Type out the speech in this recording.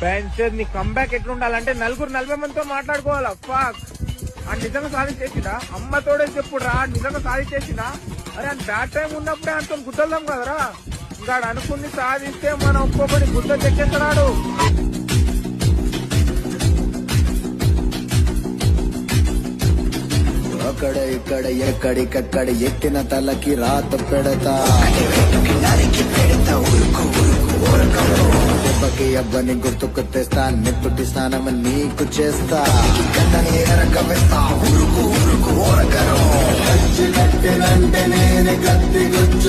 Bencher నీ comeback ఎట్లుండాలంటే 40 మందితో మాట్లాడుకోవాలా. ఫాక్ అని నిజంగా సాధించేసినా అమ్మతోడే చెప్పురా నిజంగా సాధించేసినా. అరే అని బ్యాడ్ టైం ఉన్నప్పుడే అంత గుద్దల్దాం కదరా. ఇంకా అనుకుని సాధిస్తే మనం ఒక్కొక్కటి గుద్ద చెక్కేస్తున్నాడు. అక్కడ ఇక్కడ ఎక్కడికక్కడ ఎత్తిన తలకి రాత పెడతా. దెబ్బకి అబ్బని గుర్తుకు తెస్తా. నెత్తుటి స్నానం నీకు చేస్తా. ఉరుకు ఉరుకు ఓరకరం. నేను గత్తి గుచ్చ